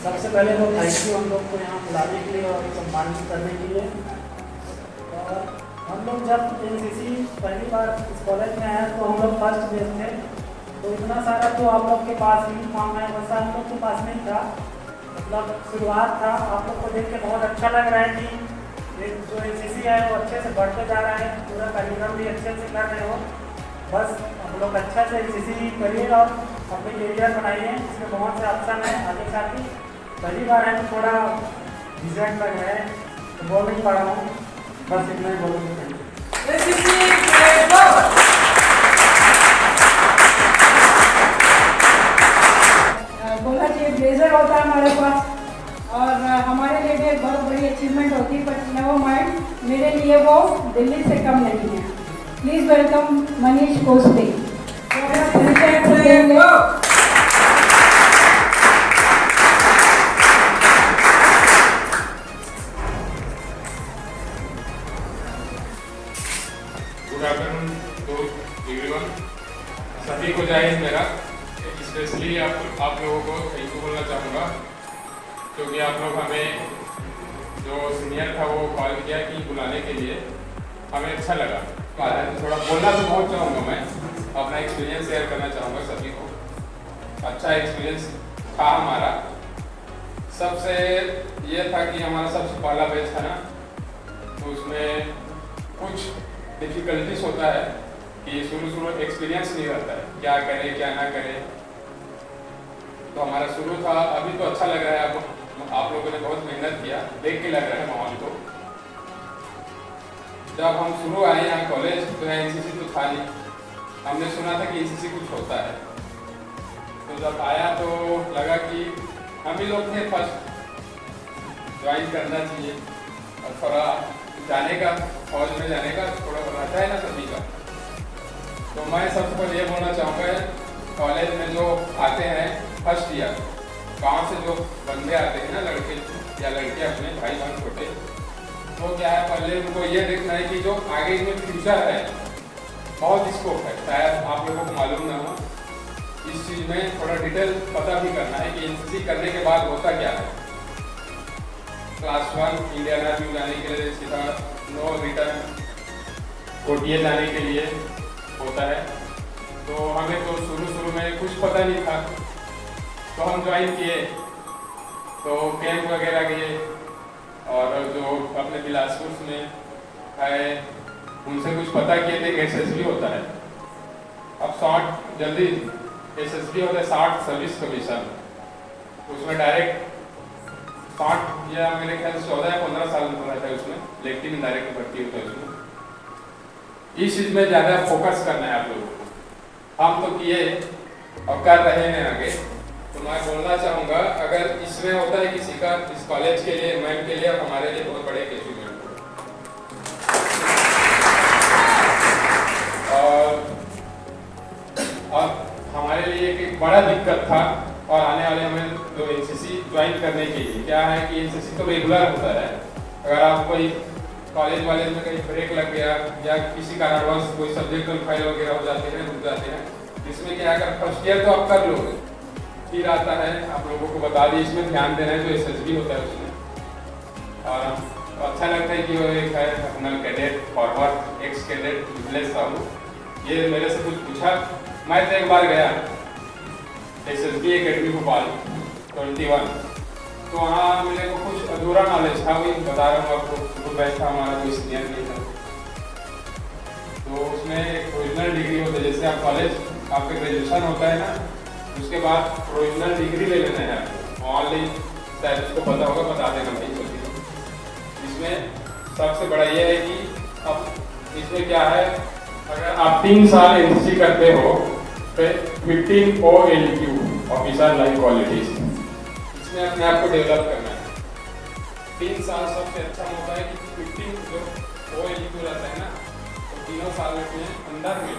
सबसे पहले तो थैंक यू हम लोग को यहाँ बुलाने के लिए और सम्मानित करने के लिए। और हम लोग जब एनसीसी पहली बार इस कॉलेज में आए तो हम लोग फर्स्ट बेस थे, तो इतना सारा तो आप लोग के पास यूनिफॉर्म है वैसा हम लोग के पास नहीं था। मतलब शुरुआत था, आप लोग को देख के बहुत अच्छा लग रहा है कि एक जो एनसीसी है वो अच्छे से बढ़ते जा रहा है, पूरा कार्यक्रम भी अच्छे से कर रहे हो। बस हम लोग अच्छा से एनसीसी करिए और अपने करियर बनाइए, इसमें बहुत से ऑप्शन है आगे साथी। पहली बार है तो थोड़ा रिजल्ट लग रहा है तो बोल नहीं पा रहा हूँ, बस इतना ही बोलूँगा। बोला कि ब्लेजर होता है हमारे पास और हमारे लिए भी बहुत बड़ी अचीवमेंट होती है, बट नेवर माइंड, मेरे लिए वो दिल्ली से कम नहीं है। Please welcome Manish Koste. Good afternoon to everyone. सभी को जय हिंद। मेरा स्पेशली आप लोगों को थैंक यू बोलना चाहूँगा, क्योंकि आप लोग हमें जो सीनियर था वो कॉल किया कि बुलाने के लिए, हमें अच्छा लगा। थोड़ा बोलना तो बहुत चाहूँगा, मैं अपना एक्सपीरियंस शेयर करना चाहूँगा सभी को। अच्छा एक्सपीरियंस था हमारा। सबसे ये था कि हमारा सबसे पहला बैच था ना, तो उसमें कुछ डिफिकल्टीज होता है कि शुरू एक्सपीरियंस नहीं रहता है, क्या करें क्या ना करें। तो हमारा शुरू था, अभी तो अच्छा लग रहा है। अब आप लोगों ने बहुत मेहनत किया, देख के लग रहा है माहौल को। जब हम शुरू आए यहाँ कॉलेज तो एनसीसी तो था नहीं, हमने सुना था कि एनसीसी कुछ होता है। तो जब आया तो लगा कि हम ही लोग थे फर्स्ट, ज्वाइन करना चाहिए और थोड़ा जाने का, फौज में जाने का थोड़ा रहता है ना सभी का। तो मैं सबसे पहले ये बोलना चाहूँगा, कॉलेज में जो आते हैं फर्स्ट ईयर, गांव से जो बंदे आते हैं ना, लड़के या लड़के अपने भाई बहन छोटे, तो क्या है पहले उनको ये देखना है कि जो आगे में फ्यूचर है, बहुत स्कोप है, शायद आप लोगों को मालूम ना हो। इस चीज़ में थोड़ा डिटेल पता भी करना है कि एनसीसी करने के बाद होता क्या है। क्लास 1 इंडियन आर्मी जाने के लिए सीधा नो रिटर्न OTA जाने के लिए होता है। तो हमें तो शुरू में कुछ पता नहीं था, तो हम ज्वाइन किए, तो कैंप वगैरह गए और जो अपने बिलासपुर में है उनसे कुछ पता किए थे SSB होता है। अब शॉर्ट जल्दी SSB होता है, शॉर्ट सर्विस कमीशन। उसमें डायरेक्ट शॉर्ट या मेरे ख्याल से 14 या 15 साल में रहता है उसमें, लेकिन डायरेक्ट भर्ती होता है उसमें। इस चीज़ में ज़्यादा फोकस करना है आप लोगों को। हम तो किए और कर रहे हैं आगे। तो मैं बोलना चाहूँगा, अगर इसमें होता है किसी का, इस कॉलेज के लिए, मैम के लिए, हमारे लिए बहुत बड़े अचीवमेंट। और अब हमारे लिए एक बड़ा दिक्कत था, और आने वाले हमें जो एनसीसी ज्वाइन करने के लिए क्या है कि एनसीसी तो रेगुलर होता है। अगर आप कोई कॉलेज वाले में कहीं ब्रेक लग गया या किसी कारणवश कोई सब्जेक्ट फाइल वगैरह हो जाते हैं, रुक जाते हैं, इसमें क्या अगर फर्स्ट ईयर तो आप कर लोगे, फिर आता है आप लोगों को बता दी, इसमें ध्यान देना है, जो SSB होता है उसमें। और अच्छा लगता है कि वो एक है अपना cadet forward x cadet Vimlesh Sahu, ये मेरे से कुछ पूछा। मैं तो एक बार गया SSB एकेडमी भोपाल 21, तो वहाँ मेरे को कुछ अधूरा नॉलेज था, वही बता रहा हूँ आपको। शुरू बैच था हमारा, कोई सीनियर नहीं था। तो उसमें एक प्रोविजनल डिग्री होता है, जैसे आप कॉलेज आपका ग्रेजुएशन होता है ना, उसके बाद प्रोविजनल डिग्री ले लेना है आपको। ऑनलाइन शायद उसको पता होगा, बता देना भाई जल्दी। इसमें सबसे बड़ा ये है कि अब इसमें क्या है, अगर आप 3 साल एनसीसी करते हो तो 15 OLQ ऑफिसर लाइफ क्वालिटीज, इसमें अपने आप को डेवलप करना है। 3 साल सबसे अच्छा होता है कि 15 जो OLQ रहता है ना, तो 3 साल में अंदर में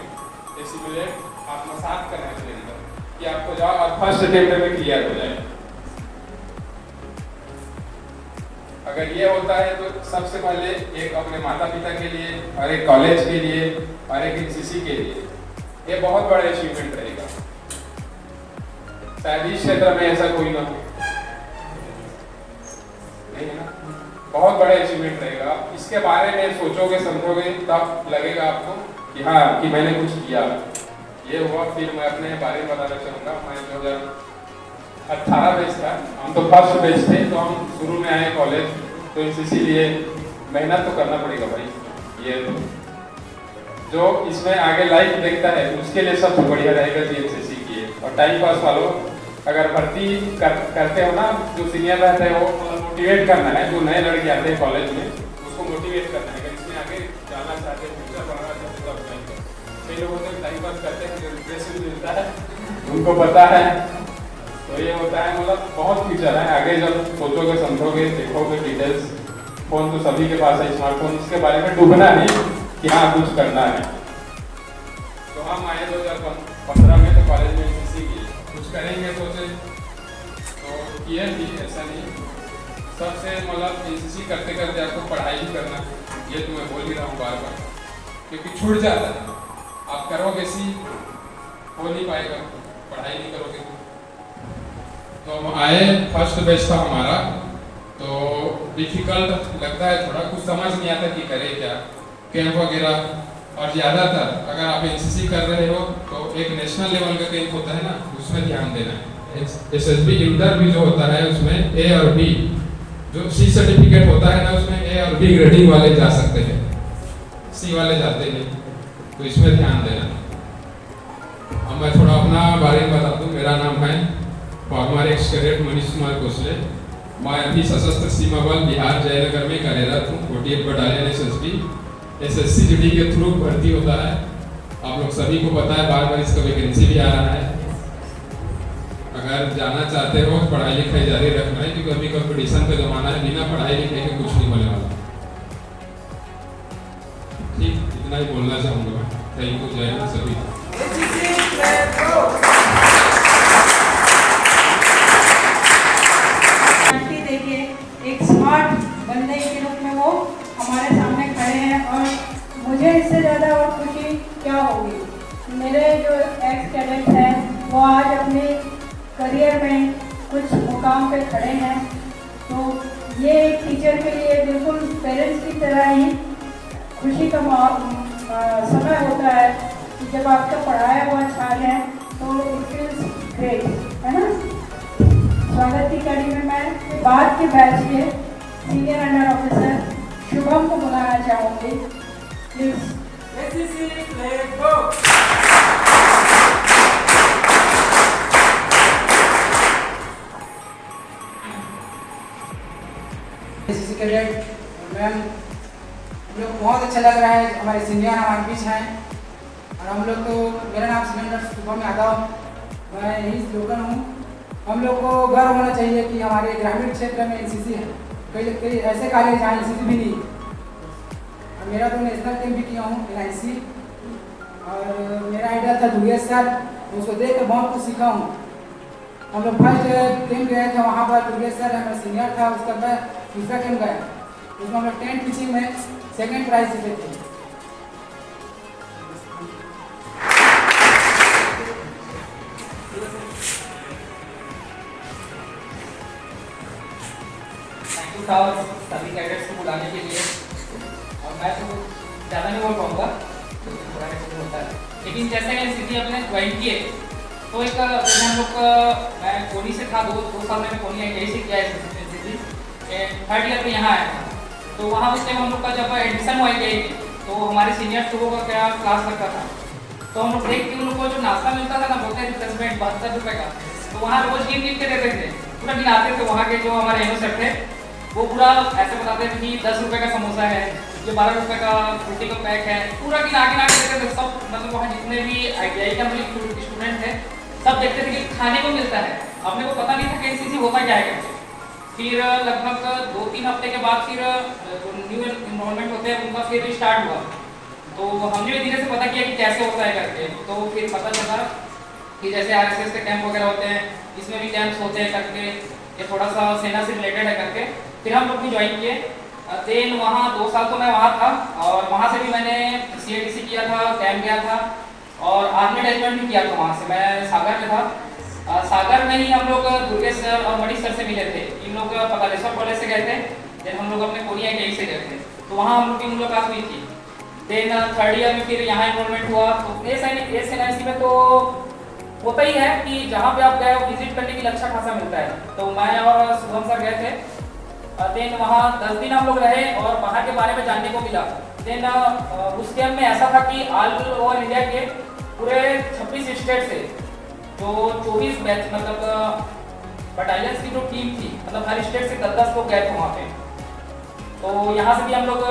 एसिमुलेट आत्मसात करना है अपने अंदर, कि आपको जाओ और फर्स्ट अटेम्प्ट में क्लियर हो जाए। अगर ये होता है तो सबसे पहले एक अपने माता पिता के लिए और एक कॉलेज के लिए और एक एनसीसी के लिए ये बहुत बड़ा अचीवमेंट रहेगा। शायद इस क्षेत्र में ऐसा कोई ना हो। नहीं है ना, बहुत बड़ा अचीवमेंट रहेगा। इसके बारे में सोचोगे समझोगे तब लगेगा आपको कि हाँ कि मैंने कुछ किया। ये हुआ। फिर मैं अपने बारे में बताना चाहूँगा। मैं 2018 बैच था, हम तो फर्स्ट बैच थे, तो हम शुरू में आए कॉलेज, तो इसीलिए मेहनत तो करना पड़ेगा भाई। ये जो इसमें आगे लाइफ देखता है उसके लिए सबसे बढ़िया रहेगा कि एनसीसी की है। और टाइम पास वालों अगर भर्ती करते हो ना, जो सीनियर रहते हैं वो मोटिवेट करना है, जो नए लड़के आते हैं कॉलेज में उसको मोटिवेट करना है। अगर इसमें आगे जाना चाहते हैं, फ्यूचर बढ़ाना चाहते हैं तो अप्लाई करो। कई लोग होते हैं टाइम पास करते हैं, जो इंप्रेशन मिलता है उनको पता है, तो ये होता है मतलब बहुत फ्यूचर है आगे। जब सोचोगे समझोगे देखोगे डिटेल्स, फोन तो सभी के पास है, स्मार्टफोन, इसके बारे में डूबना नहीं कि हाँ कुछ करना है। तो हम आए 2015 में, तो कॉलेज में एनसीसी की कुछ करेंगे सोचे, तो किए भी, ऐसा नहीं। सबसे मतलब एनसीसी करते करते आपको पढ़ाई भी करना, ये तो मैं बोल ही रहा हूँ बार बार, क्योंकि छूट जाता है। आप करोगे सी हो नहीं पाएगा, पढ़ाई नहीं करोगे। तो हम आए, फर्स्ट बैच था हमारा, तो डिफिकल्ट लगता है थोड़ा, कुछ समझ नहीं आता कि करें क्या, कैंप वगैरह। और ज़्यादातर अगर आप एनसीसी कर रहे हो तो एक नेशनल लेवल का कैंप होता है ना, उसमें ध्यान देना है। एसएसबी इंटरव्यू जो होता है उसमें ए और बी, जो सी सर्टिफिकेट होता है ना उसमें ए और बी ग्रेडिंग वाले जा सकते हैं, सी वाले जाते नहीं, तो इसमें ध्यान देना। अब मैं थोड़ा अपना बारे में बता दूँ। मेरा नाम है farmer x cadet Manish Kumar Kosle. मैं अभी सशस्त्र सीमा बल बिहार जयनगर में कार्यरत हूँ। 48 बटालियन एसएसबी। एसएससी के थ्रू भर्ती होता है, आप लोग सभी को पता है, बार बार इसका वैकेंसी भी आ रहा है। अगर जाना चाहते हो पढ़ाई लिखाई जारी रखना है, क्योंकि अभी कंपटीशन का जमाना है, बिना पढ़ाई लिखाई के कुछ नहीं होने वाला। ठीक, इतना ही बोलना चाहूँगा मैं। थैंक यू, जय हिंद सभी। देखिए, एक स्मार्ट बंदे के रूप में वो हमारे सामने खड़े हैं, और मुझे इससे ज़्यादा और खुशी क्या होगी। मेरे जो एक्स कैडेट हैं वो आज अपने करियर में कुछ मुकाम पे खड़े हैं, तो ये एक टीचर के लिए बिल्कुल पेरेंट्स की तरह ही खुशी का समय होता है कि जब आपका पढ़ाया हुआ छात्र है तो इट फील्स ग्रेट, है ना। स्वागत की कड़ी में मैं बाद के बैच के सीनियर अंडर ऑफिसर शुभम को बुलाना चाहूँगी, प्लीज। एनसीसी कैडेट मैम, हम लोग बहुत अच्छा लग रहा है, हमारे सीनियर हमारे बीच हैं। और हम लोग तो, मेरा नाम सिलेंडर शुभम यादव, मैं यही स्लोगन हूँ। हम लोग को गर्व होना चाहिए कि हमारे ग्रामीण क्षेत्र में एनसीसी है। कई ऐसे कॉलेज जहाँ एनसीसी भी नहीं। और मेरा तो नेशनल कैंप भी किया हूँ NIC, और मेरा आइडिया था दुर्गेश सर, उसको देख कर बहुत कुछ सीखा हूँ। हम लोग फर्स्ट कैंप गए थे, वहाँ पर दुर्गेश सर हमारा सीनियर था, उसका मैं दूसरा कैंप गया, उसमें हम लोग 10 टीचिंग में 2nd प्राइज जीते थे। सभी कैडेट्स को बुलाने के लिए, और मैं तो ज़्यादा नहीं बोल पाऊँगा, थोड़ा होता है। लेकिन जैसे एनसीसी अपने ज्वाइन किए तो एक हम लोग मैं कोनी से था, 2 साल में कोनी यहीं से किया एनसीसी, 3rd ईयर में यहाँ आया था। तो वहाँ उस टाइम हम लोग का जब एडमिशन हुआ गई तो हमारे सीनियर सुबह का क्या क्लास लगता था, तो हम लोग देख के उन लोग को जो नाश्ता मिलता था ना, बोलते हैं रिफ्रेशमेंट 72 रुपये का, तो वहाँ रोज गिन के देते थे, पूरा गिनाते थे। वहाँ के जो हमारे एनो सर थे वो पूरा ऐसे बताते थे कि 10 रुपये का समोसा है, ये 12 रुपये का रोटी का पैक है, पूरा गिना के देते थे सब। मतलब वहाँ जितने भी ITI का स्टूडेंट थे सब देखते थे कि खाने को मिलता है। अपने को पता नहीं था कि एनसीसी होता क्या है। फिर लगभग 2-3 हफ्ते के बाद फिर जो न्यू इनरोलमेंट होते हैं उनका फिर स्टार्ट हुआ, तो हमने भी धीरे से पता किया कि कैसे होता है करके। तो फिर पता चला कि जैसे RSS के कैंप वगैरह होते हैं, इसमें भी कैंप्स होते हैं करके, ये थोड़ा सा सेना से रिलेटेड है करके। फिर हम लोग भी ज्वाइन किए। देन वहाँ 2 साल तो मैं वहाँ था, और वहाँ से भी मैंने CATC किया था, कैंप गया था, और आर्मी अटैचमेंट भी किया था। वहाँ से मैं सागर में था, सागर में ही हम लोग दुर्गेश सर और मणि सर से मिले थे। इन लोग पकालेश्वर कॉलेज से गए थे, देन हम लोग अपने कोरिया के से गए थे, तो वहाँ हम लोग की मुलाकात हुई थी। देन थर्ड ईयर में फिर यहाँ इन्वॉल्वमेंट हुआ। तो एस में तो होता ही है कि जहाँ पे आप गए विजिट करने के लिए अच्छा खासा मिलता है। तो मैं और शुभम सर गए थे। देन वहाँ 10 दिन हम लोग रहे और वहाँ के बारे में जानने को मिला। देन उस टाइम में ऐसा था कि ऑल ओवर इंडिया के पूरे 26 स्टेट से जो 24 बैच मतलब बटालियंस की जो टीम थी, मतलब हर स्टेट से 10-10 लोग गए थे वहाँ पे। तो यहाँ से भी हम लोग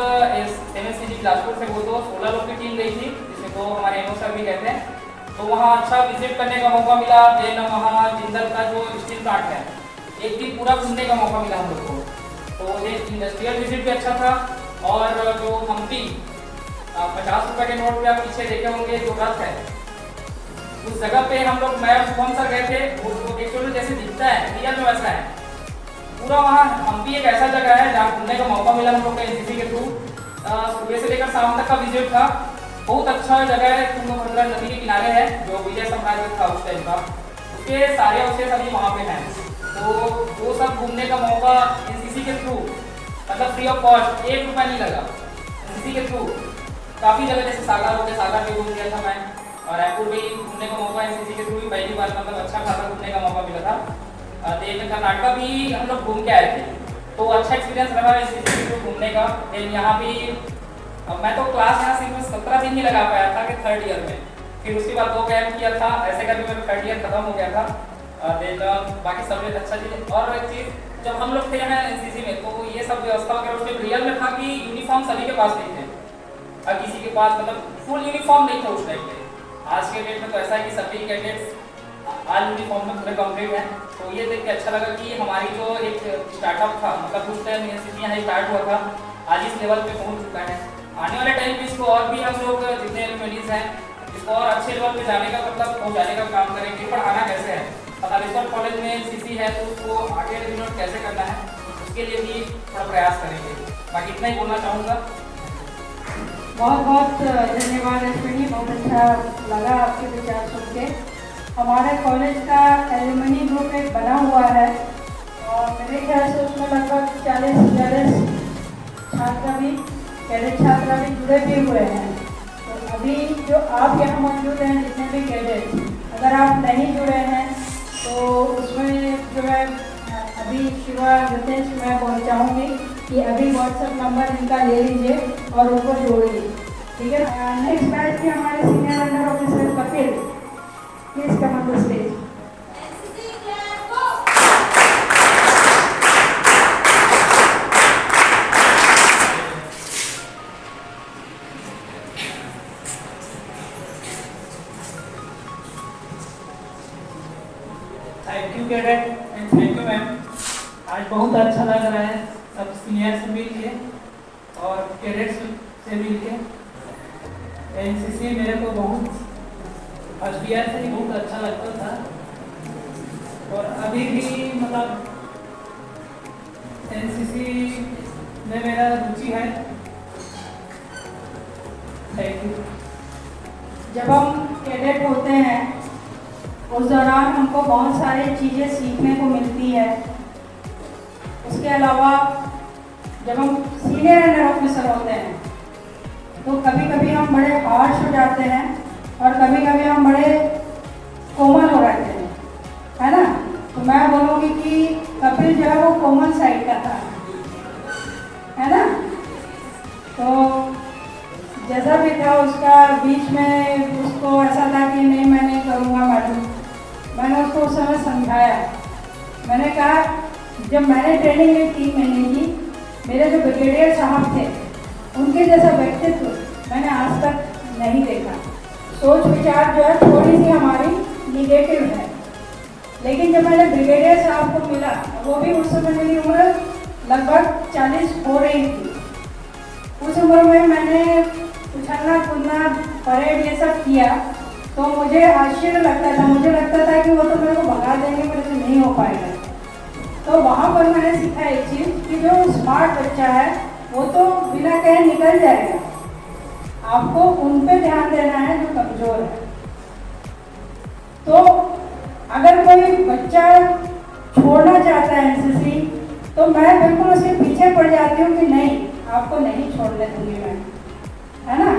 7CG बिलासपुर से वो तो 16 लोग की टीम गई थी, जिसमें तो हमारे एमओ सर भी गए थे। तो वहाँ अच्छा विजिट करने का मौका मिला। देन वहाँ जिंदल का जो स्टील प्लांट है, एक दिन पूरा घूमने का मौका मिला हम लोग को। तो एक इंडस्ट्रियल विजिट भी अच्छा था। और जो हम्पी 50 रुपए के नोट पे आप पीछे देखे होंगे जो रथ है, उस जगह पे हम लोग मैं और शुभम सर गए थे। वो एक्चुअली जैसे दिखता है रियल में वैसा है पूरा। वहाँ हम्पी एक ऐसा जगह है जहाँ घूमने का मौका मिला हम लोग का एनसीसी के थ्रू। सुबह से लेकर शाम तक का विजिट था। बहुत अच्छा जगह है, तुंगभद्रा नदी के किनारे है, जो विजय साम्राज्य था उस टाइम का। उसके सारे अवशेष अभी वहाँ पे हैं। तो वो सब घूमने का मौका एनसीसी के थ्रू, मतलब फ्री ऑफ कॉस्ट, 1 रुपया नहीं लगा एनसीसी के थ्रू। काफ़ी जगह जैसे सागर हो गया, सागर भी घूम गया था मैं, और रायपुर भी घूमने का मौका एनसीसी के थ्रू भी पहली बार मतलब अच्छा खासा घूमने का मौका मिला था। देन कर्नाटका भी हम लोग घूम के आए थे, तो अच्छा एक्सपीरियंस रहा एनसीसी के थ्रू घूमने का। देन यहाँ भी मैं तो क्लास यहाँ सिर्फ 17 दिन ही लगा पाया था कि 3rd ईयर में, फिर उसके बाद 2 कैंप किया था, ऐसे करके मेरा 3rd ईयर खत्म हो गया था। देन बाकी सब अच्छा चीज़। और एक चीज़, जब हम लोग थे यहाँ एनसीसी में, तो ये सब व्यवस्था वगैरह उसमें रियल में था कि यूनिफॉर्म सभी के पास नहीं थे, और किसी के पास मतलब फुल यूनिफॉर्म नहीं था उस टाइम पे। आज के डेट में तो ऐसा है कि सभी कैडेट्स ऑल यूनिफॉर्म में पूरे कंप्लीट हैं। तो ये देख के अच्छा लगा कि हमारी जो एक स्टार्टअप था, मतलब उस टाइम एनसीसी यहाँ स्टार्ट हुआ था, आज इस लेवल पे पहुँच चुका है। आने वाले टाइम में इसको और भी हम लोग जितने एलुमनीज हैं, इसको और अच्छे लेवल पे जाने का मतलब पहुँचाने का काम करेंगे। पढ़ाना कैसे है, पकालेश्वर कॉलेज में एनसीसी है, तो उसको आगे डेवलप कैसे करना है, उसके लिए भी थोड़ा प्रयास करेंगे। बाकी इतना ही बोलना चाहूँगा। बहुत बहुत धन्यवाद अश्विनी, बहुत अच्छा लगा आपके विचार सुन के। हमारे कॉलेज का एलुमनी ग्रुप एक बना हुआ है और मेरे ख्याल से उसमें लगभग 40 छात्र भी, कैडेट छात्र भी जुड़े भी हुए हैं। तो अभी जो आप यहाँ मौजूद हैं, जितने भी कैडेट, अगर आप नहीं जुड़े हैं तो उसमें जो है अभी शिवा रितेश मैं बोल चाहूँगी कि अभी व्हाट्सएप नंबर इनका ले लीजिए और उनको जोड़िए, ठीक है। नेक्स्ट बैच के हमारे senior under officer Kapil, please come on the stage. Thank you cadet and thank you ma'am. आज बहुत अच्छा लग रहा है सब सीनियर से मिल के और कैडेट्स से मिल के। एनसीसी मेरे को बहुत फर्स्ट ईयर से ही बहुत अच्छा लगता था और अभी भी मतलब एनसीसी में मेरा रुचि है। Thank you. जब हम कैडेट होते हैं उस दौरान हमको बहुत सारी चीज़ें सीखने को मिलती है। उसके अलावा जब हम सीनियर अंडर ऑफिसर होते हैं तो कभी कभी हम बड़े हार्श हो जाते हैं और कभी कभी हम बड़े कोमल हो जाते हैं, है ना। तो मैं बोलूँगी कि कपिल जो है वो कोमल साइड का था, है ना। तो जैसा भी था उसका बीच में उसको ऐसा था कि नहीं मैं नहीं करूँगा मैडम। मैंने उसको उस समय समझाया, मैंने कहा जब मैंने ट्रेनिंग ली 3 महीने की, मेरे जो ब्रिगेडियर साहब थे उनके जैसा व्यक्तित्व मैंने आज तक नहीं देखा। सोच विचार जो है थोड़ी सी हमारी निगेटिव है, लेकिन जब मैंने ब्रिगेडियर साहब को मिला, वो भी उस समय मेरी उम्र लगभग 40 हो रही थी। उस उम्र में मैंने उछलना कूदना परेड ये सब किया तो मुझे आश्चर्य लगता था, मुझे लगता था कि वो तो मेरे को भगा देंगे, मेरे से नहीं हो पाएगा। तो वहाँ पर मैंने सीखा एक चीज़ कि जो स्मार्ट बच्चा है वो तो बिना कहे निकल जाएगा, आपको उन पे ध्यान देना है जो कमज़ोर है। तो अगर कोई बच्चा छोड़ना चाहता है एनसीसी, तो मैं बिल्कुल उसके पीछे पड़ जाती हूँ कि नहीं, आपको नहीं छोड़ने दूंगी मैं, है ना।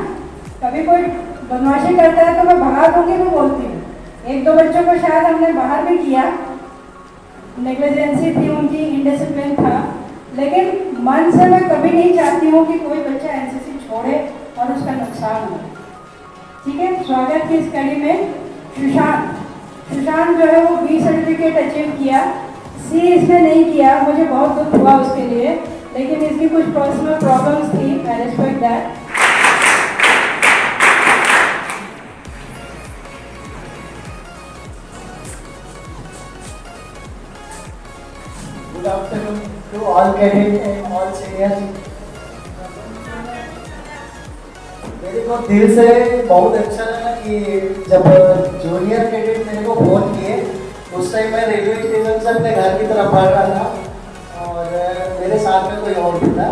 कभी कोई बदमाशी करता है तो मैं भगा दूंगी भी बोलती हूँ। एक दो बच्चों को शायद हमने बाहर भी किया, नेग्लिजेंसी थी उनकी, इंडिसिप्लिन था, लेकिन मन से मैं कभी नहीं चाहती हूँ कि कोई बच्चा एनसीसी छोड़े और उसका नुकसान हो। ठीक है, स्वागत की इस कड़ी में सुशांत जो है वो बी सर्टिफिकेट अचीव किया, सी इसने नहीं किया, मुझे बहुत दुख हुआ उसके लिए, लेकिन इसकी कुछ पर्सनल प्रॉब्लम्स थी, I respect that. Good afternoon to all cadets and all seniors. मेरे को दिल से बहुत अच्छा लगा कि जब जूनियर कैडेट मेरे को फोन किए, उस टाइम मैं रेलवे स्टेशन से अपने घर की तरफ बढ़ रहा था और मेरे साथ में कोई और भी था,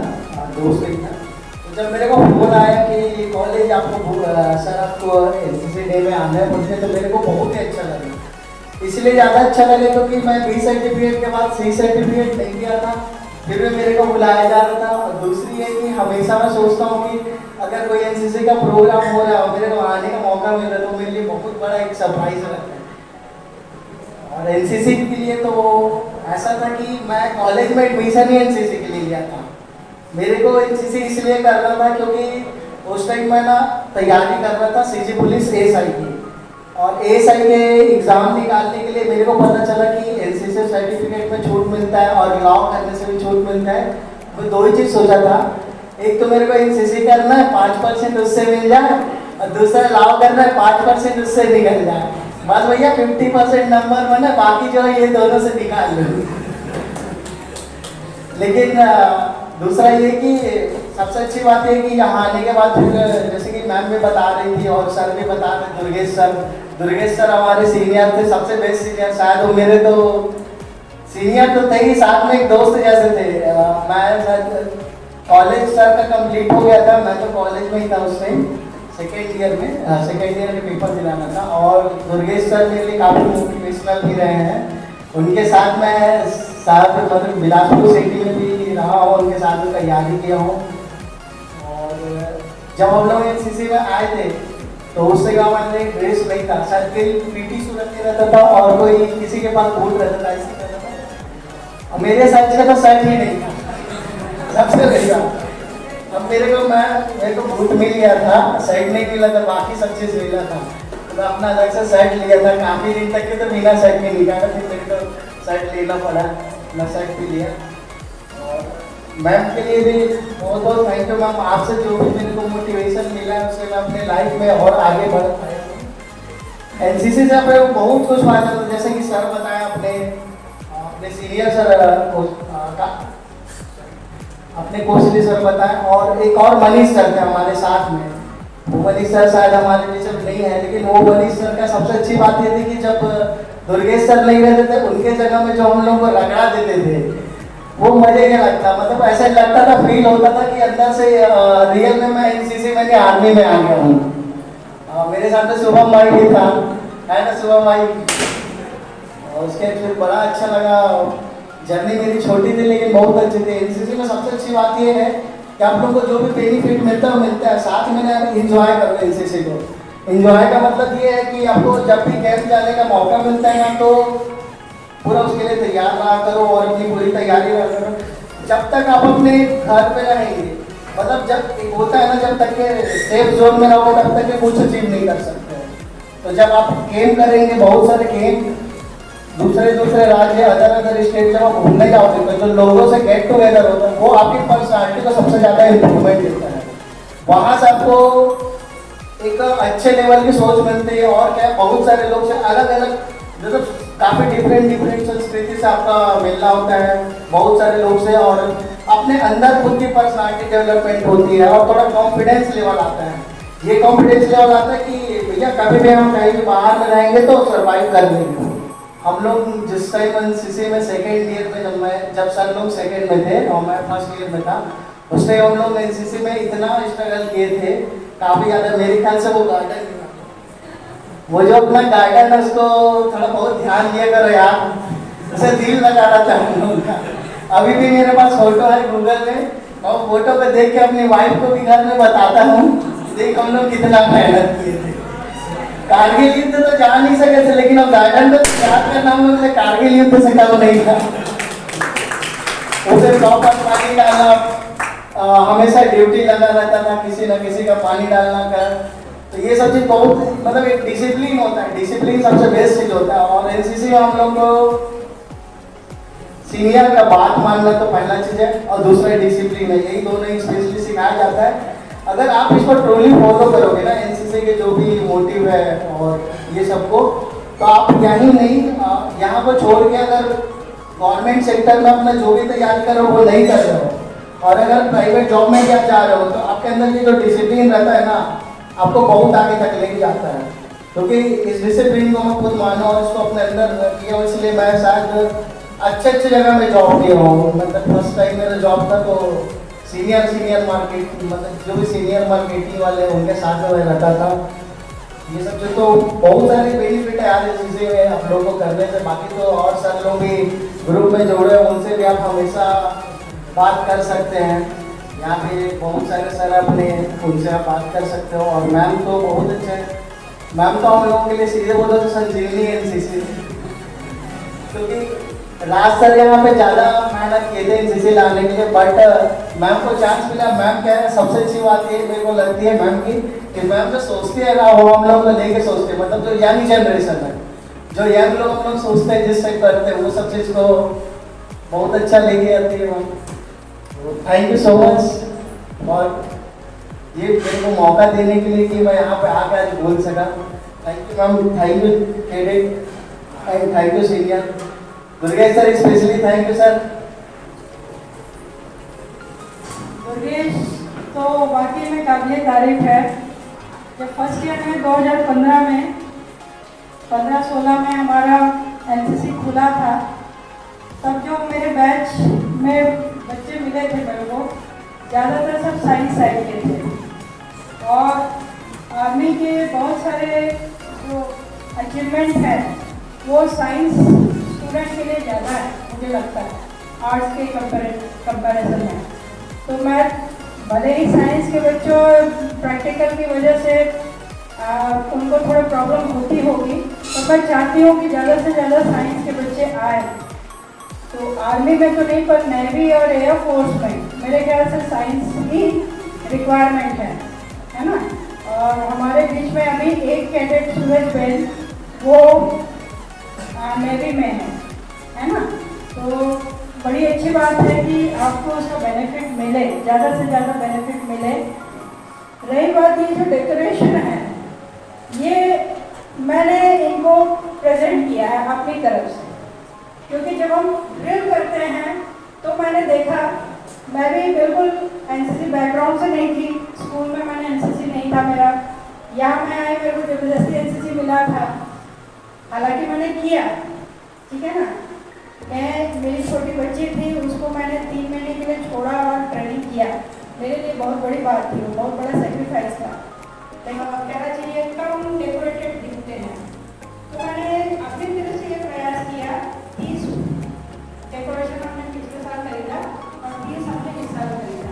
दोस्त ही था। तो जब मेरे को फोन आया कि कॉलेज आपको सर आपको एनसीसी डे में आना है बोलते, तो मेरे को बहुत ही अच्छा लगा। इसलिए ज़्यादा अच्छा लगे क्योंकि मैं बी सर्टिफिकेट के बाद सी सर्टिफिकेट नहीं किया था, फिर भी मेरे को बुलाया जा रहा था। और दूसरी है कि हमेशा मैं सोचता हूँ कि अगर कोई एनसीसी का प्रोग्राम हो रहा हो, मेरे को आने का मौका मिल रहा है, तो मेरे लिए बहुत बड़ा एक सरप्राइज रहता है। और एनसीसी के लिए तो ऐसा था कि मैं कॉलेज में एडमिशन ही एनसीसी के लिए लिया था। मेरे को एनसीसी इसलिए कर रहा था क्योंकि उस टाइम मैं ना तैयारी कर रहा था सीजी पुलिस एएसआई की, और एएसआई के एग्ज़ाम निकालने के लिए मेरे को पता चला कि एनसीसी सर्टिफिकेट में छूट मिलता है और लॉ करने से भी छूट मिलता है। मैं दो ही चीज़ सोचा था, एक तो मेरे को एनसीसी करना है 5% उससे मिल जाए, और दूसरा लॉ करना है 5% उससे निकल जाए। बस भैया 50% नंबर बना, बाकी जो है ये दोनों से निकाल लो। लेकिन दूसरा ये कि सबसे अच्छी बात है कि यहाँ आने के बाद फिर जैसे कि मैम भी बता रही थी और सर भी बता रहे, दुर्गेश सर हमारे सीनियर थे, सबसे बेस्ट सीनियर, शायद वो मेरे तो सीनियर तो थे ही, साथ में एक दोस्त जैसे थे। मैं कॉलेज सर का कंप्लीट हो गया था, मैं तो कॉलेज में ही था उस टाइम, सेकेंड ईयर के पेपर दिलाना था। और दुर्गेश सर मेरे लिए काफ़ी मोटिवेशनल भी रहे हैं, उनके साथ मैं साथ मतलब बिलासपुर सिटी में भी रहा हूँ, उनके साथ में तैयारी किया हूँ। और जब हम लोग एनसीसी में आए थे तो उस जगह हमारे एक ड्रेस नहीं था, शायद कोई पीटी सूरत में रहता था और कोई किसी के पास बूट रहता था, इसी तरह था। और मेरे साइज का तो शर्ट ही नहीं था, सबसे बढ़िया। अब मेरे को बूट मिल गया था, शर्ट नहीं मिला था, बाकी सब चीज़ मिला था, तो मैं अपना अलग से शर्ट लिया था। काफ़ी दिन तक के तो बिना शर्ट में निकाला, फिर मेरे को शर्ट लेना पड़ा, मैं शर्ट भी लिया। और मैम के लिए भी बहुत बहुत थैंक यू मैम, आपसे जो भी मेरे को मोटिवेशन मिला है उससे मैं अपने लाइफ में और आगे बढ़ पाया हूँ। एनसीसी से हमें बहुत कुछ फायदा होता है, जैसे कि सर बताया अपने सीनियर सर अपने कौशली सर बताएं, और एक और मनीष सर थे हमारे साथ में। वो मनीष सर शायद हमारे बीच में नहीं है, लेकिन वो मनीष सर का सबसे अच्छी बात ये थी कि जब दुर्गेश सर नहीं रहते थे, उनके जगह में जो हम लोग को रगड़ा देते थे, वो मजे का लगता, मतलब ऐसा लगता था, फील होता था कि अंदर से रियल में मैं एनसीसी में आर्मी में आ गया हूँ। मेरे साथ में शुभम भाई भी था, है ना शुभम भाई। और उसके फिर बड़ा अच्छा लगा, जर्नी मेरी छोटी थी लेकिन बहुत अच्छी थी। एनसीसी में सबसे अच्छी बात ये है कि आप लोग को जो भी बेनिफिट मिलता है, साथ में ना एंजॉय करो एनसीसी को। एंजॉय का मतलब ये है कि आपको जब भी कैंप जाने का मौका मिलता है ना, तो पूरा उसके लिए तैयार रहा करो और अपनी पूरी तैयारी रहा करो। जब तक आप अपने घर पे रहेंगे, मतलब जब एक होता है ना, जब तक के सेफ जोन में रहोगे तब तक के कुछ अचीव नहीं कर सकते। तो जब आप गेम करेंगे, बहुत सारे गेम दूसरे राज्य अदर स्टेट जब आप घूमने जाओगे, तो जो लोगों से गेट टुगेदर होता है वो आपकी पर्सनालिटी को सबसे ज़्यादा इम्प्रूवमेंट देता है। वहाँ से आपको एक अच्छे लेवल की सोच मिलती है। और क्या, बहुत सारे लोग से अलग अलग मतलब काफ़ी डिफरेंट संस्कृति से आपका मिलना होता है, बहुत सारे लोग से, और अपने अंदर खुद की पर्सनालिटी डेवलपमेंट होती है और थोड़ा कॉन्फिडेंस लेवल आता है। ये कॉन्फिडेंस लेवल आता है कि भैया कभी भी हम कहीं भी बाहर में रहेंगे तो सर्वाइव कर लेंगे। हम लोग जिस टाइम एनसीसी में सेकेंड ईयर में जब सर लोग सेकेंड में थे और मैं फर्स्ट ईयर में था, उस टाइम हम लोग एनसीसी में इतना स्ट्रगल किए थे काफ़ी ज़्यादा। मेरे ख्याल से वो गार्डन वो जो अपना गार्डन है उसको थोड़ा बहुत ध्यान दिया करो यार, उसे दिल लगाना था हम लोग का। अभी भी मेरे पास फोटो है गूगल में, और फोटो पे देख के अपनी वाइफ को भी घर में बताता हूँ, देख हम लोग कितना मेहनत किए थे। कारगिल युद्ध तो जा नहीं सके थे, लेकिन अब गार्डन में याद करना हम लोग कारगिल युद्ध से कम नहीं था। उसे प्रॉपर पानी डालना, हमेशा ड्यूटी लगा रहता था, किसी न किसी का पानी डालना कर, तो ये सब चीज बहुत मतलब एक डिसिप्लिन होता है, डिसिप्लिन सबसे बेस्ट चीज होता है। और एनसीसी में हम लोग को सीनियर का बात मानना तो पहला चीज है, और दूसरा डिसिप्लिन है, यही दोनों ही स्पेशली सिखाया जाता है। अगर आप इसको ट्रूली फॉलो करोगे ना, एनसीसी के जो भी मोटिव है और ये सबको, तो आप यहीं नहीं यहाँ को छोड़ के अगर गवर्नमेंट सेक्टर में अपना जो भी तैयारी करो वो नहीं कर रहे हो, और अगर प्राइवेट जॉब में क्या जा रहे हो, तो आपके अंदर ये जो डिसिप्लिन रहता है ना, आपको बहुत आगे तक लेके जाता है। क्योंकि इस डिसिप्लिन को मैं खुद मानो और इसको अपने अंदर किया हूँ, इसलिए मैं शायद अच्छे जगह में जॉब किया हूँ। मतलब फर्स्ट टाइम मेरा जॉब था तो सीनियर मार्केट, मतलब जो भी सीनियर मार्केटिंग वाले उनके साथ में रहता था। ये सब जो तो बहुत सारे बेनिफिट है यार इस चीज़ें आप लोगों को करने से। बाकी तो और सारे लोग भी ग्रुप में जुड़े हैं, उनसे भी आप हमेशा बात कर सकते हैं। यहाँ पे बहुत सारे सर अपने, उनसे आप बात कर सकते हो। और मैम तो बहुत अच्छे हैं, मैम तो हम लोगों के लिए सीधे बोलो तो संजीवनी है एनसीसी, क्योंकि राज सर यहाँ पे ज़्यादा मेहनत किए थे एनसीसी लाने के लिए, बट मैम को चांस मिला। मैम क्या है, सबसे अच्छी बात ये मेरे को लगती है मैम की, कि मैम जो सोचती है ना वो हम लोग को लेके सोचते हैं। मतलब जो यंग जनरेशन है, जो यंग लोग हम लोग सोचते हैं जिस टाइप करते हैं, वो सब चीज़ को बहुत अच्छा लेके आती है ma'am. Thank you so much, और ये मेरे को मौका देने के लिए कि मैं यहाँ पे आकर आज बोल सका। Thank you ma'am, thank you cadet, and thank you senior Durgesh sir, specially thank you sir. Durgesh तो वाकई में काबिल तारीफ है। जब फर्स्ट ईयर में 2015 में 15-16 में हमारा एनसीसी खुला था, तब जो मेरे बैच में बच्चे मिले थे मेरे को, ज़्यादातर सब साइंस साइड के थे। और आर्मी के बहुत सारे जो अचीवमेंट हैं वो साइंस स्टूडेंट के लिए ज़्यादा है, मुझे लगता है, आर्ट्स के कंपैरिजन में। तो मैं भले ही साइंस के बच्चों प्रैक्टिकल की वजह से उनको थोड़ा प्रॉब्लम होती होगी, तो मैं चाहती हूँ कि ज़्यादा से ज़्यादा साइंस के बच्चे आए। तो आर्मी में तो नहीं, पर नेवी और एयरफोर्स में मेरे ख्याल से साइंस की रिक्वायरमेंट है ना। और हमारे बीच में अभी एक कैडेट सूरज बेन, वो नेवी में है ना। तो बड़ी अच्छी बात है कि आपको उसका बेनिफिट मिले, ज़्यादा से ज़्यादा बेनिफिट मिले। रही बात ये जो डेकोरेशन है, ये मैंने इनको प्रेजेंट किया है अपनी तरफ से, क्योंकि जब हम ड्रिल करते हैं तो मैंने देखा, मैं भी बिल्कुल एनसीसी बैकग्राउंड से नहीं थी, स्कूल में मैंने एनसीसी नहीं था मेरा, यहाँ मैं आई, मेरे को जबरदस्ती एनसीसी मिला था, हालांकि मैंने किया, ठीक है ना। मेरी छोटी बच्ची थी, उसको मैंने 3 महीने के लिए छोड़ा और ट्रेनिंग किया। मेरे लिए बहुत बड़ी बात थी, वो बहुत बड़ा सेक्रीफाइस था। लेकिन कहना चाहिए कम डेकोरेटेड दिखते हैं, तो मैंने अपनी तरफ से ये प्रयास किया। 30 डेकोरेशन हमने पिछले साल खरीदा और 30 हमने इस साल खरीदा।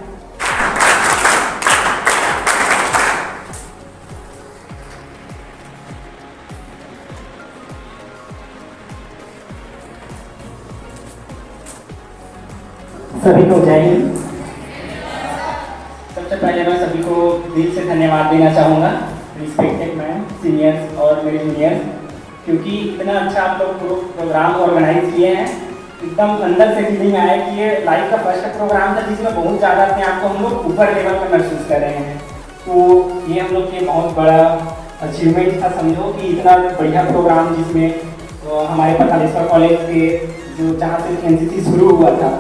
सभी को जय हिंद। सबसे पहले मैं सभी को दिल से धन्यवाद देना चाहूँगा, रिस्पेक्टेड मैम, सीनियर्स और मेरे जूनियर्स, क्योंकि इतना अच्छा आप लोग प्रोग्राम ऑर्गेनाइज किए हैं। एकदम अंदर से फीलिंग आया कि ये लाइफ का फर्स्ट प्रोग्राम था जिसमें बहुत ज़्यादा अपने आप को हम लोग ऊपर लेवल पर महसूस कर रहे हैं। तो ये हम लोग के बहुत बड़ा अचीवमेंट था, समझो कि इतना बढ़िया प्रोग्राम जिसमें हमारे पठानेश्वर कॉलेज के जो जहाँ से एनसीसी शुरू हुआ था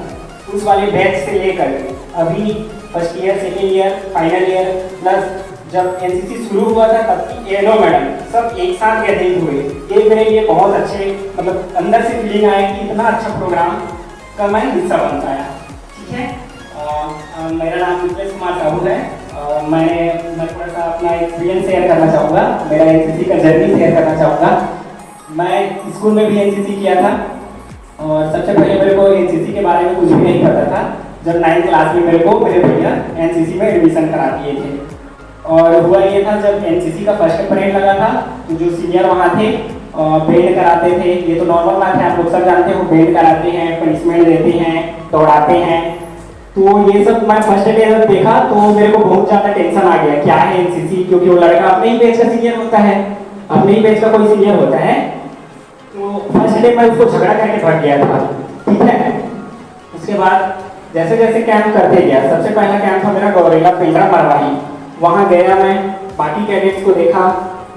उस वाले बैच से लेकर अभी first year, second year, final year, plus जब एनसीसी शुरू हुआ था तब की येलो मैडम सब एक साथ गैदरिंग हुए। ये मेरे लिए बहुत अच्छे, मतलब अंदर से फीलिंग आया कि इतना अच्छा प्रोग्राम का मैं हिस्सा बन पाया। ठीक है, मेरा नाम नितेश कुमार साहू है। मैं थोड़ा सा अपना एक्सपीरियंस शेयर करना चाहूँगा, मेरा एनसीसी का जर्नी शेयर करना चाहूँगा। मैं स्कूल में भी एनसीसी किया था और सबसे पहले मेरे को एनसीसी के बारे में कुछ भी नहीं पता था। जब 9th क्लास में मेरे को मेरे भैया एनसीसी में एडमिशन करा दिए थे और हुआ ये था, जब एनसीसी का फर्स्ट परेड लगा था तो जो सीनियर वहाँ थे बैंड कराते थे। ये तो नॉर्मल बात है, आप लोग सब जानते हो, बैंड कराते हैं, पनिशमेंट देते हैं, दौड़ाते हैं। तो ये सब मैं फर्स्ट डे जब देखा तो मेरे को बहुत ज़्यादा टेंशन आ गया, क्या है एनसीसी, क्योंकि वो लड़का अपने ही बैच का सीनियर होता है, अपने ही बैच का कोई सीनियर होता है। तो फर्स्ट डे मैं उसको झगड़ा करके भाग गया था, ठीक है। उसके बाद जैसे जैसे कैंप करते गया, सबसे पहला कैंप था मेरा गौरेला पिंडरा मरवाही। वहाँ गया मैं, बाकी कैडेट्स को देखा,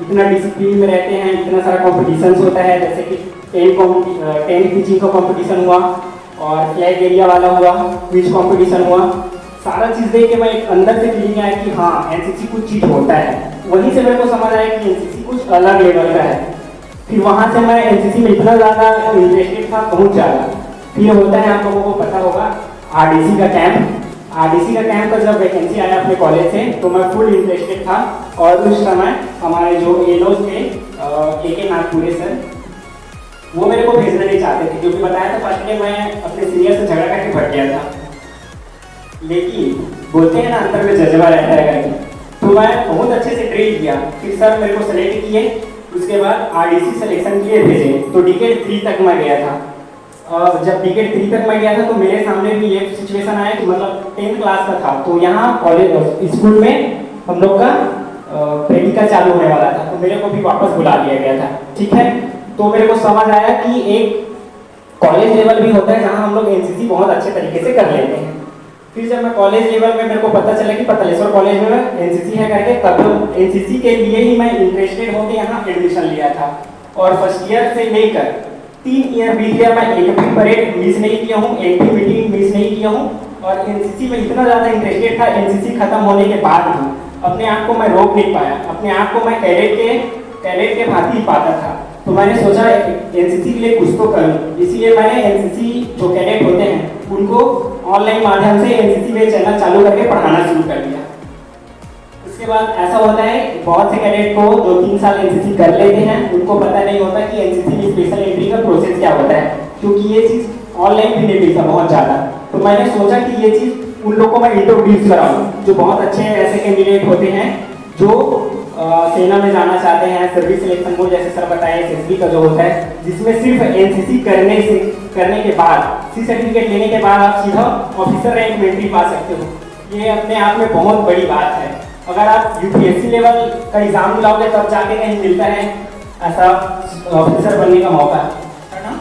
इतना डिसिप्लिन में रहते हैं, इतना सारा कॉम्पिटिशन्स होता है, जैसे कि टेन पिचिंग का कॉम्पिटिशन हुआ और फ्लैग एरिया वाला हुआ, क्विज कॉम्पिटिशन हुआ। सारा चीज़ देख के मैं एक अंदर से फीलिंग आया कि हाँ एनसीसी कुछ चीज़ होता है। वहीं से मेरे को समझ आया कि एनसीसी कुछ अलग लेवल का है। फिर वहाँ से मैं एनसीसी में इतना ज़्यादा इंटरेस्टेड था, बहुत ज़्यादा। फिर होता है, आप लोगों को पता होगा, आरडीसी का कैंप। आरडीसी का कैंप का जब वैकेंसी आया अपने कॉलेज से तो मैं फुल इंटरेस्टेड था और उस समय हमारे जो एलोज थे AK नागपुरे सर, वो मेरे को भेजना नहीं चाहते थे, क्योंकि बताया था फर्स्ट डे मैं अपने सीनियर से झगड़ा करके भट गया था। लेकिन बोलते हैं ना अंदर में जज्बा रहता है करके, तो मैं बहुत अच्छे से ट्रेन किया। फिर सर मेरे को सेलेक्ट किए, उसके बाद आरडीसी सिलेक्शन के लिए भेजे, तो डिकेट 3 तक मैं गया था। जब डिकेट 3 तक मैं गया था तो मेरे सामने भी ये सिचुएशन आया कि मतलब 10th क्लास का था, तो यहाँ कॉलेज स्कूल में हम लोग का प्रैक्टिकल चालू होने वाला था, तो मेरे को भी वापस बुला लिया गया था, ठीक है। तो मेरे को समझ आया कि एक कॉलेज लेवल भी होता है जहाँ हम लोग एनसीसी बहुत अच्छे तरीके से कर लेते हैं। फिर जब मैं कॉलेज लेवल में मेरे को पता चला कि पतलेश्वर कॉलेज में एनसीसी है करके, तब एनसीसी के लिए ही मैं इंटरेस्टेड होकर यहाँ एडमिशन लिया था। और फर्स्ट ईयर से लेकर 3 ईयर बीत गया, मैं एक भी परेड मिस नहीं किया हूँ, एक भी मीटिंग मिस नहीं किया हूँ। और एनसीसी में इतना ज़्यादा इंटरेस्टेड था, एनसीसी खत्म होने के बाद भी अपने आप को मैं रोक नहीं पाया, अपने आप को मैं कैडेट के भांति ही पाता था। तो मैंने सोचा एनसीसी के लिए कुछ तो करूँ, इसीलिए मैंने एनसीसी जो कैडेट होते हैं उनको ऑनलाइन माध्यम से एनसीसी में चैनल चालू करके पढ़ाना शुरू कर दिया। उसके बाद ऐसा होता है, बहुत से कैडेट को जो 3 साल एनसीसी कर लेते हैं उनको पता नहीं होता कि एनसीसी में स्पेशल एंट्री का प्रोसेस क्या होता है, क्योंकि ये चीज़ ऑनलाइन भी नहीं मिलता बहुत ज़्यादा। तो मैंने सोचा कि ये चीज़ उन लोगों को मैं इंट्रोड्यूस कराऊँ, जो बहुत अच्छे ऐसे कैंडिडेट होते हैं जो सेना में जाना चाहते हैं, सर्विस सिलेक्शन बोर्ड जैसे सर बताए एसएसबी का जो होता है, जिसमें सिर्फ एनसीसी करने के बाद, सी सर्टिफिकेट लेने के बाद आप सीधा ऑफिसर रैंक में एंट्री पा सकते हो। ये अपने आप में बहुत बड़ी बात है। अगर आप यूपीएससी लेवल का एग्जाम दिलाओगे तब जाके कहीं मिलता है ऐसा ऑफिसर बनने का मौका, है ना।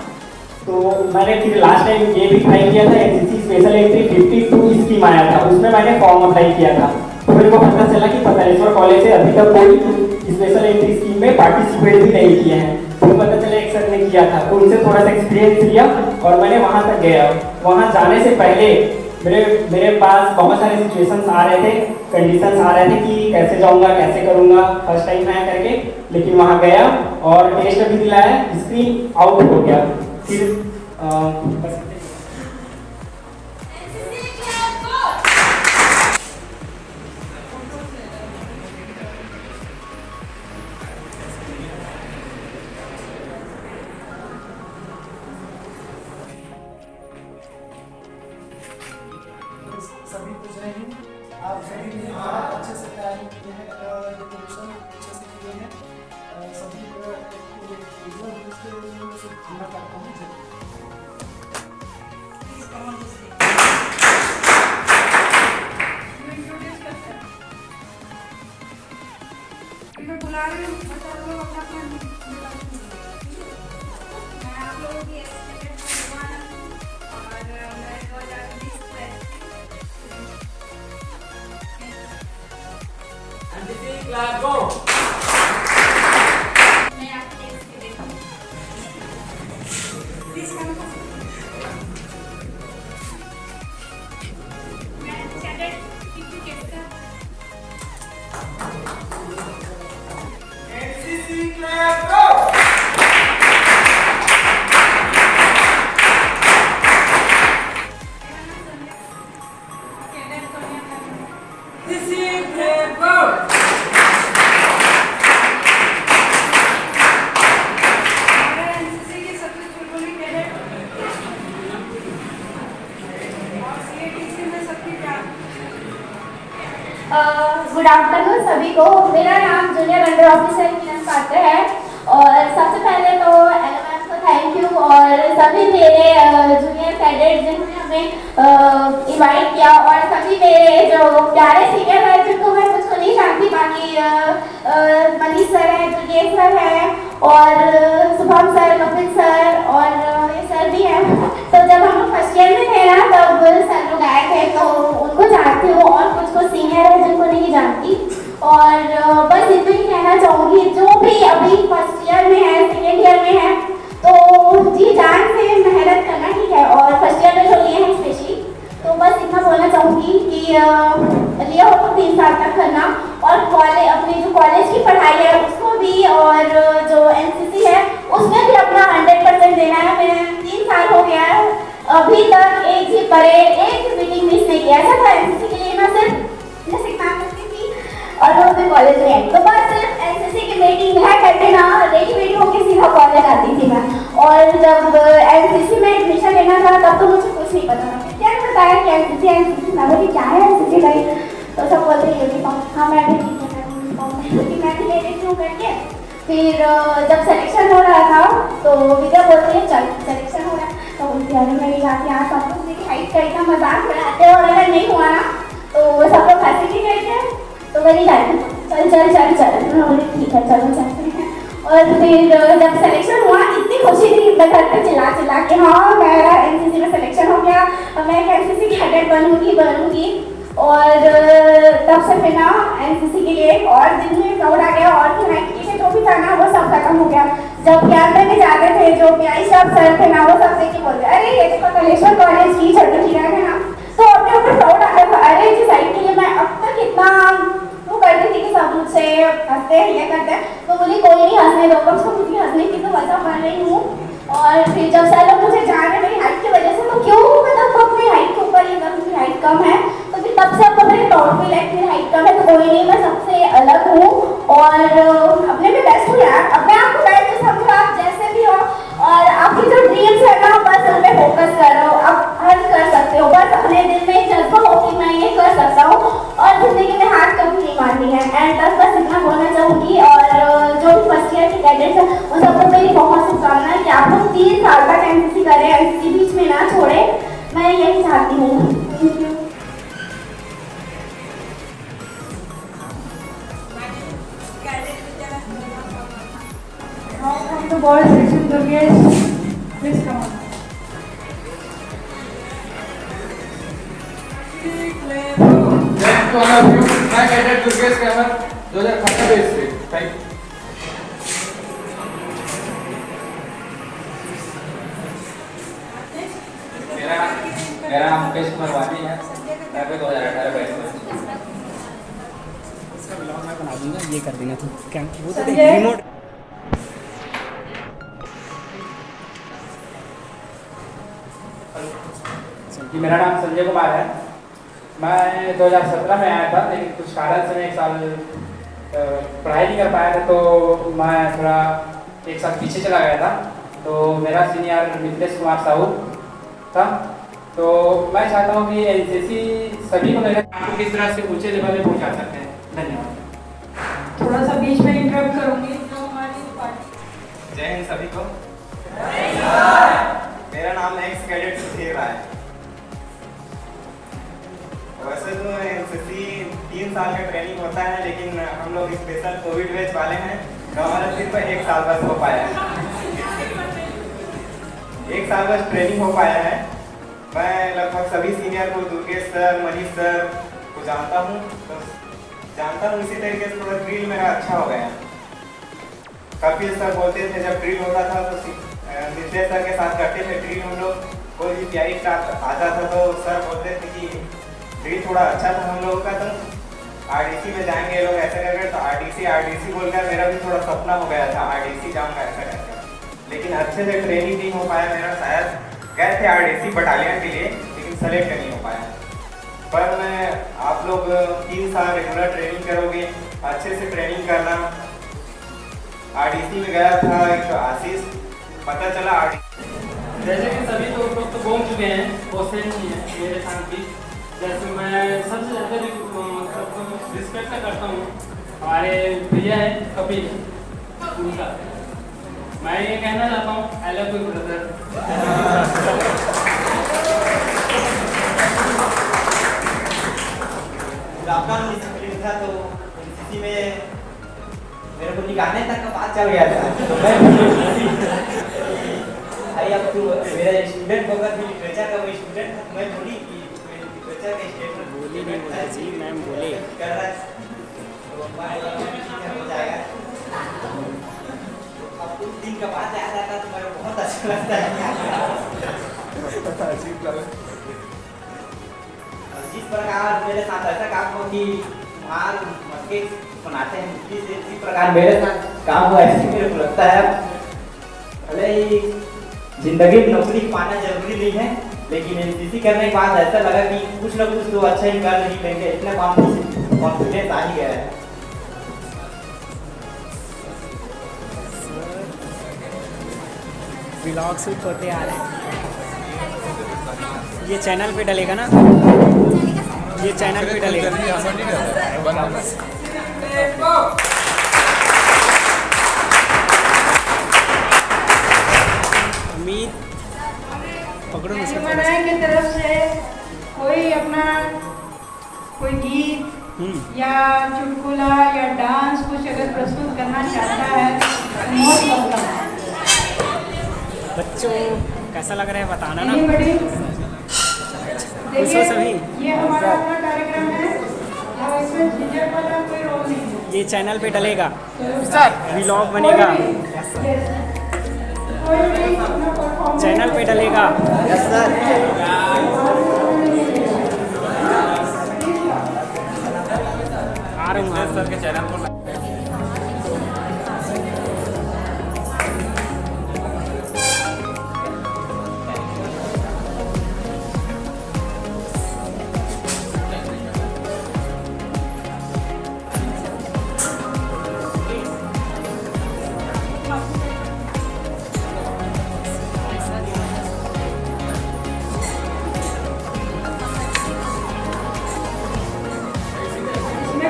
तो मैंने फिर लास्ट टाइम ये भी ट्राई किया था, एनसीसी स्पेशल एंट्री 52 स्कीम आया था, उसमें मैंने फॉर्म अप्लाई किया था। तो मेरे को पता चला कि पतलेश्वर कॉलेज से अभी तक कोई स्पेशल एंट्री स्कीम में पार्टिसिपेट भी नहीं किए हैं। तो पता चला एक सर ने किया था, तो उनसे थोड़ा सा एक्सपीरियंस लिया और मैंने वहाँ तक गया। वहाँ जाने से पहले मेरे पास बहुत सारे सिचुएशंस आ रहे थे, कंडीशंस आ रहे थे कि कैसे जाऊँगा, कैसे करूँगा, फर्स्ट टाइम आया करके। लेकिन वहाँ गया और टेस्ट भी दिलाया, स्क्रीन आउट हो गया। फिर सभी को जय हिंद। आप सभी ने बहुत अच्छे से तैयारी की है, डेकोरेशन अच्छे से किए हैं। सभी को धन्यवाद करता हूँ। मैं बुला रही हूँ, बच्चा लोग अपना मैं आप लोगों की और मैं 2020 मैं आपको टेस्ट के देता हूँ। प्लीज कम मैं चैटेड किसी टेस्ट का NCC club go. This is the good afternoon सभी को। मेरा नाम जूनियर अंडर ऑफिसर किरण पात्र है और सबसे पहले तो एलएमएम को थैंक यू और सभी मेरे जूनियर कैडेट जिन्होंने हमें इनवाइट किया और सभी मेरे जो प्यारे सीनियर हैं जिनको मैं कुछ नहीं जानती, बाकी मनीष सर हैं, दुर्गेश सर हैं और शुभम सर, कपिल सर और ये सर भी हैं। तो जब हम लोग फर्स्ट ईयर में थे ना तब सर लोग आए थे तो उनको जानती हूँ और कुछ को सीनियर है जिनको नहीं जानती। और बस इतना ही कहना चाहूँगी, जो भी अभी फर्स्ट ईयर में है, सेकेंड ईयर में है, तो जी जान से मेहनत करना ही है और फर्स्ट ईयर में जो लिए हैं स्पेशली, तो बस इतना बोलना चाहूँगी कि लिया हो तो 3 साल तक करना और कॉलेज अपनी जो कॉलेज की पढ़ाई है उसको भी और जो एनसीसी है उसमें भी अपना 100% देना है। मैंने 3 साल हो गया है, अभी तक एक भी परेड, एक मीटिंग मिस नहीं किया। ऐसा था एनसीसी के लिए मैं सिर्फ जैसे काम करती थी और वो मैं कॉलेज में आई तो बस सिर्फ एनसीसी की मीटिंग है करके ना रेडी होकर सीधा कॉलेज आती थी मैं। और जब एनसीसी में एडमिशन लेना था तब तो मुझे कुछ नहीं पता था, क्या बताया कि एनसीसी मैं बोली क्या है एनसीसी का, तो सब बोलते हैं यूनिफॉर्म। हाँ मैं भी मैं भी ले लेती हूँ करके। फिर जब सिलेक्शन हो रहा था तो विद्या बोलती है चल सिलेक्शन हो रहा है, तो बोलती है अरे मैं जाती यहाँ सब लोग मेरी हाइट का इतना मजाक उड़ाते हैं और अगर नहीं हुआ ना तो सब लोग हंसी भी करते हैं, तो मैं नहीं जाती चल चल चल चल, मैं बोली ठीक है चलो चलते हैं। और फिर जब सिलेक्शन हुआ इतनी खुशी थी, मैं घर पे चिल्ला चिल्ला के हाँ मेरा एनसीसी में सिलेक्शन हो गया, मैं एनसीसी कैडेट बनूंगी। और तब से फिर ना एनसीसी के लिए और दिन में प्राउड आ गया और फिर नाइट जो भी था ना वो सब खत्म हो गया। जब कैंप में जाते थे जो पीआई साहब सर थे ना वो सब देख के बोलते अरे ये देखो कलेश्वर कॉलेज की छोटी खीरा है ना, तो अपने ऊपर प्राउड आ गया। अरे जिस साइड के लिए मैं अब तक इतना वो करती थी कि सब मुझसे हंसते हैं ये करते हैं, तो बोली कोई नहीं हंसने दो, बस मुझे हंसने की तो वजह बन रही हूँ। और फिर जब सर लोग मुझे जान रहे मेरी हाइट की वजह से, तो क्यों मतलब अपनी हाइट के ऊपर ये अगर मेरी हाइट कम है तो फिर तब से आपको मेरे प्राउड फील है मेरी हाइट कम है तो कोई नहीं, मैं सबसे अलग हूँ और अपने में बेस्ट हूँ यार। अपने आप को बेस्ट समझो आप जैसे भी हो और आपकी जो ड्रीम्स है ना बस उन पर फोकस करो, आप हल कर सकते हो। बस अपने दिल में जज्बा हो कि मैं ये कर सकता हूँ और जिंदगी में हार कभी नहीं मारनी है। एंड बस इतना बोलना चाहूँगी और जो भी फर्स्ट ईयर के कैडेट्स हैं उन सबको मेरी बहुत शुभकामनाएं कि आप लोग 3 साल तक एनसीसी करें, एनसीसी बीच में ना छोड़े, मैं यही चाहती हूँ। Thank you. Now from the boys section, Durgesh, please come on. Thank you all of you. मैं कैडेट दुर्गेश कैमर 2018 से। Thank you. मेरा नाम मुकेश कुमार वानी है, मैं भी 2018 बैच में। इसका ब्लॉग मैं बना दूंगा, ये कर देना तू क्या वो तो संजय। रिमोट। मेरा नाम संजय कुमार है, मैं 2017 में आया था लेकिन कुछ कारण से मैं 1 साल पढ़ाई नहीं कर पाया था, तो मैं थोड़ा 1 साल पीछे चला गया था। तो मेरा सीनियर मिथिलेश कुमार साहू था, तो मैं चाहता हूँ कि एनसीसी सभी को मेरे आपको किस तरह से ऊंचे लेवल में पहुँचा सकते हैं। धन्यवाद। थोड़ा सा बीच में इंटरप्ट करूंगी जो हमारी पार्टी। जय हिंद सभी को। मेरा नाम एक्स कैडेट सुधीर राय। वैसे तो एनसीसी 3 साल का ट्रेनिंग होता है, लेकिन हम लोग स्पेशल कोविड बैच वाले हैं तो हमारा सिर्फ 1 साल बस हो पाया है। 1 साल बस ट्रेनिंग हो पाया है। मैं लगभग सभी सीनियर को, दुर्गेश सर, मनीष सर को जानता हूँ, तो जानता हूँ इसी तरीके से थोड़ा ड्रिल मेरा अच्छा हो गया। कपिल सर बोलते थे जब ड्रिल होता था तो नितेश सर के साथ करते थे ड्रिल हम लोग, कोई भी तैयारी स्टार्ट आता था तो सर बोलते थे कि ड्रिल थोड़ा अच्छा था हम लोगों का, तो आरडीसी में जाएंगे लोग ऐसा करके, तो आरडीसी बोलकर मेरा भी थोड़ा सपना हो गया था आरडीसी जाऊंगा ऐसा करके, लेकिन अच्छे से ट्रेनिंग नहीं हो पाया मेरा। शायद गए थे आरडीसी बटालियन के लिए लेकिन सेलेक्ट नहीं हो पाया। पर मैं आप लोग 3 साल रेगुलर ट्रेनिंग करोगे, अच्छे से ट्रेनिंग करना। आरडीसी में गया था एक आशीष, पता चला आरडीसी जैसे कि सभी लोग तो बोल चुके हैं, क्वेश्चन नहीं है मेरे साथ भी। जैसे मैं सबसे ज़्यादा रिस्पेक्ट करता हूँ हमारे भैया है कपिल, उनका मैं ये कहना चाहता हूँ आई लव यू ब्रदर। आपका डिसिप्लिन था तो एनसीसी में मेरे को निकालने तक का बात चल गया था। तो मैं भाई अब तू मेरा स्टूडेंट होकर भी लिटरेचर का वो स्टूडेंट था, मैं थोड़ी कि लिटरेचर के स्टेटमेंट बोली नहीं बोला जी मैम बोले कर रहा है तो हो जाएगा। अब उस दिन का बात याद आता तो मेरे बहुत अच्छा लगता है। जिस प्रकार मेरे साथ ऐसा काम हो कि मार मटके बनाते हैं मिट्टी से, इसी प्रकार मेरे साथ काम हुआ ऐसे मेरे को लगता है। भले ही जिंदगी में नौकरी पाना जरूरी नहीं है, लेकिन एनसीसी करने के बाद ऐसा लगा कि कुछ ना कुछ तो अच्छा ही कर नहीं लेंगे, इतना कॉन्फिडेंस आ ही गया है। व्लॉग शूट होते आ रहे हैं, ये चैनल पे डलेगा ना, ये चैनल पे डलेगा। उम्मीद पकड़ो मुझे। की तरफ से कोई अपना कोई गीत या चुटकुला या डांस कुछ अगर प्रस्तुत करना चाहता है तो बहुत वेलकम है। बच्चों कैसा लग रहा है बताना ना। देखिए ये हमारा अपना कार्यक्रम है और इसमें झिझक वाला कोई रोल नहीं है। ये चैनल पे डलेगा, व्लॉग बनेगा, चैनल पे डलेगा। Yes sir. आ रहा हूँ सर के चैनल पर।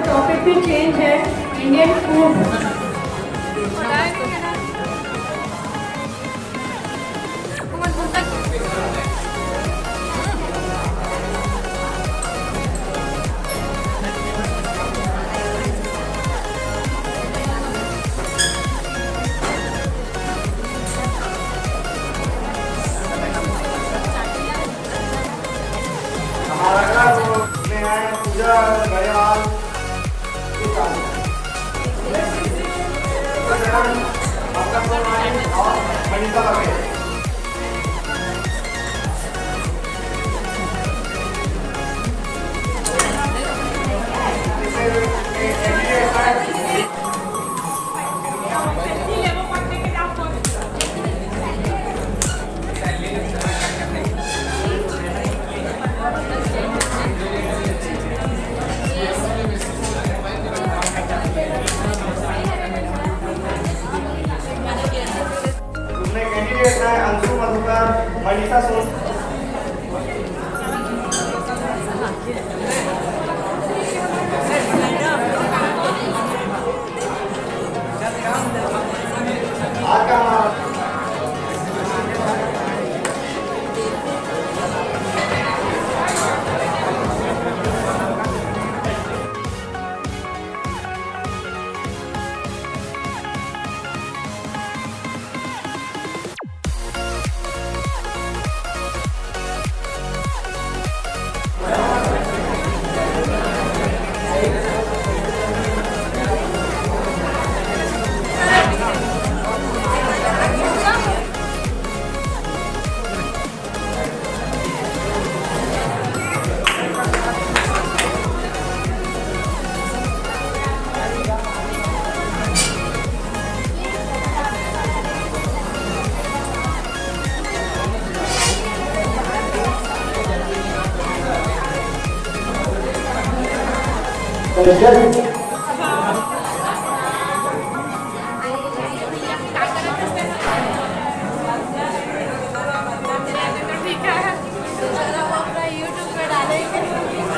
टॉपिक भी चेंज है, इंडियन फूड। हमारा में है पूजा गढ़वाल और मनीषा बघेल। अंशु मधुकर, मनीषा सोन। आज का यूट्यूब पे डालेंगे।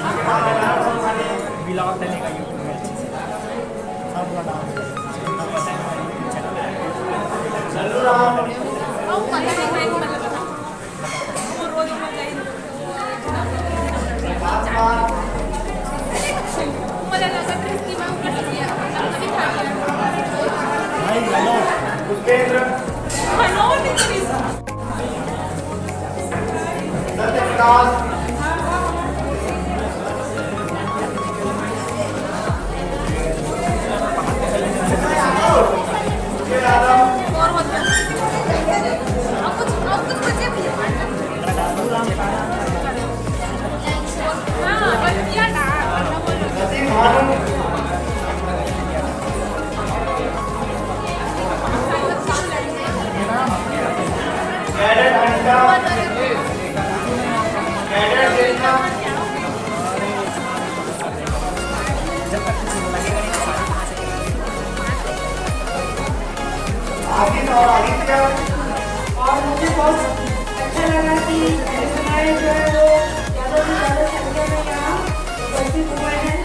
और आदित्य। और मुझे बहुत अच्छा लगा कि मेरे सुनाए जो है वो ज़्यादा से ज़्यादा संख्या में यहाँ उपस्थित हुए हैं।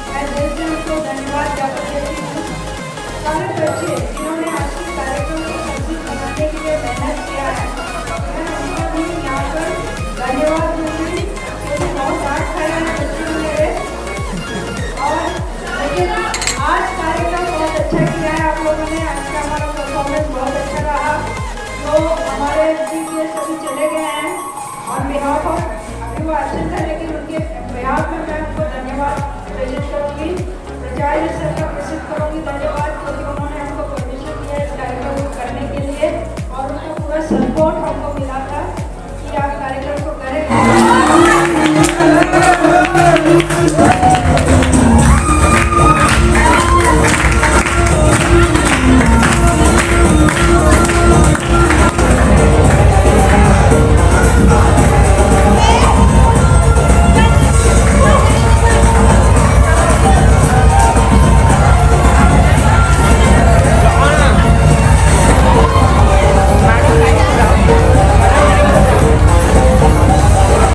मैं दिल से उनको धन्यवाद ज्ञापन देती हूँ। सारे बच्चे जिन्होंने आज के कार्यक्रम को सफल बनाने के लिए मेहनत किया है, मैं उनका भी यहाँ पर धन्यवाद दूँगी क्योंकि बहुत डांट खाया है बच्चों ने मेरे। और लेकिन आज कार्यक्रम बहुत अच्छा किया है आप लोगों ने। आज का हमारा परफॉर्मेंस बहुत अच्छा रहा। तो हमारे सभी चले गए हैं और बिहाफ ऑफ अभी वो आचरण